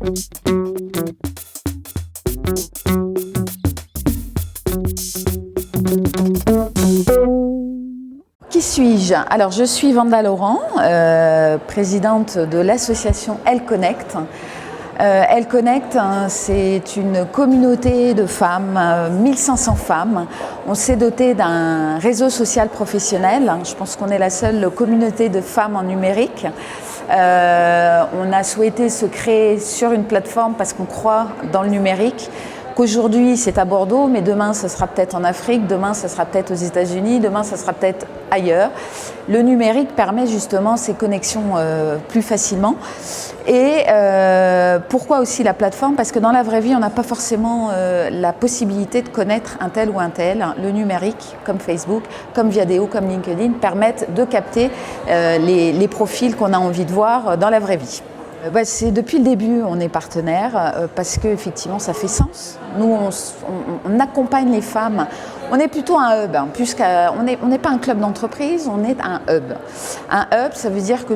Qui suis-je? Alors, je suis Vanda Laurent, présidente de l'association Elle Connect. Elle Connect, c'est une communauté de femmes, 1500 femmes. On s'est doté d'un réseau social professionnel. Je pense qu'on est la seule communauté de femmes en numérique. On a souhaité se créer sur une plateforme parce qu'on croit dans le numérique. Qu'aujourd'hui c'est à Bordeaux, mais demain ça sera peut-être en Afrique, demain ça sera peut-être aux États-Unis, demain ça sera peut-être ailleurs. Le numérique permet justement ces connexions plus facilement. Et pourquoi aussi la plateforme? Parce que dans la vraie vie, on n'a pas forcément la possibilité de connaître un tel ou un tel. Le numérique, comme Facebook, comme Viadeo, comme LinkedIn, permettent de capter les profils qu'on a envie de voir dans la vraie vie. C'est depuis le début, on est partenaire parce qu'effectivement, ça fait sens. Nous, on accompagne les femmes. On est plutôt un hub, on n'est pas un club d'entreprise, on est un hub. Un hub, ça veut dire que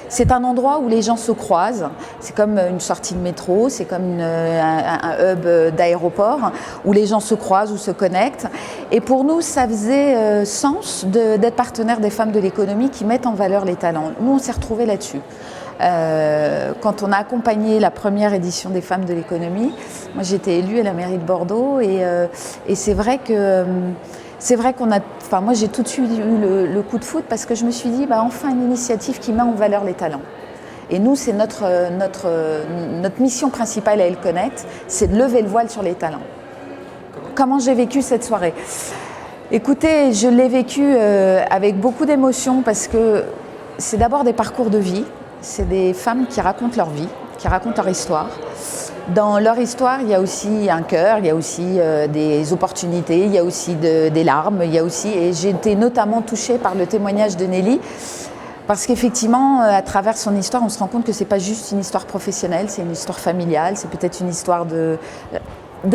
c'est un endroit où les gens se croisent. C'est comme une sortie de métro, c'est comme un hub d'aéroport où les gens se croisent ou se connectent. Et pour nous, ça faisait sens d'être partenaire des femmes de l'économie qui mettent en valeur les talents. Nous, on s'est retrouvés là-dessus. Quand on a accompagné la première édition des femmes de l'économie, moi j'ai été élue à la mairie de Bordeaux et c'est vrai qu'on a, moi j'ai tout de suite eu le coup de foudre parce que je me suis dit enfin une initiative qui met en valeur les talents. Et nous c'est notre mission principale à Elle Connect, c'est de lever le voile sur les talents. Comment j'ai vécu cette soirée? Écoutez, je l'ai vécu avec beaucoup d'émotion parce que c'est d'abord des parcours de vie. C'est des femmes qui racontent leur vie, qui racontent leur histoire. Dans leur histoire, il y a aussi un cœur, il y a aussi des opportunités, il y a aussi des larmes, et j'ai été notamment touchée par le témoignage de Nelly, parce qu'effectivement, à travers son histoire, on se rend compte que c'est pas juste une histoire professionnelle, c'est une histoire familiale, c'est peut-être une histoire de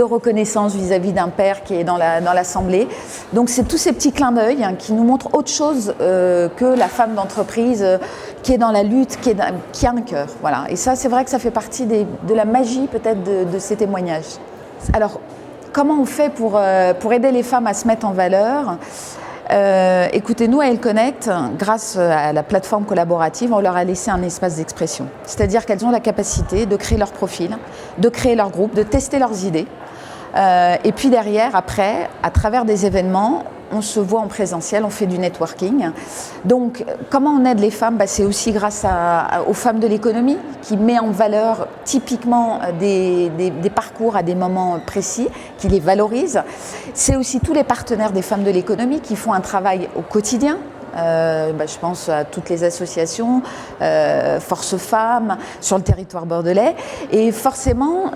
reconnaissance vis-à-vis d'un père qui est dans l'assemblée. Donc c'est tous ces petits clins d'œil qui nous montrent autre chose que la femme d'entreprise qui est dans la lutte, qui a un cœur. Voilà. Et ça, c'est vrai que ça fait partie de la magie peut-être de ces témoignages. Alors, comment on fait pour aider les femmes à se mettre en valeur? Écoutez, nous à Elle Connect, grâce à la plateforme collaborative, on leur a laissé un espace d'expression. C'est-à-dire qu'elles ont la capacité de créer leur profil, de créer leur groupe, de tester leurs idées. Et puis derrière, après, à travers des événements, on se voit en présentiel, on fait du networking. Donc, comment on aide les femmes? C'est aussi grâce aux femmes de l'économie qui met en valeur typiquement des parcours à des moments précis, qui les valorise. C'est aussi tous les partenaires des femmes de l'économie qui font un travail au quotidien. Je pense à toutes les associations, Force Femmes, sur le territoire bordelais. Et forcément,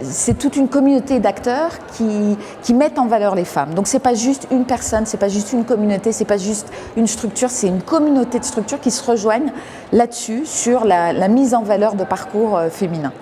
c'est toute une communauté d'acteurs qui mettent en valeur les femmes. Donc c'est pas juste une personne, c'est pas juste une communauté, c'est pas juste une structure, c'est une communauté de structures qui se rejoignent là-dessus, sur la mise en valeur de parcours féminins.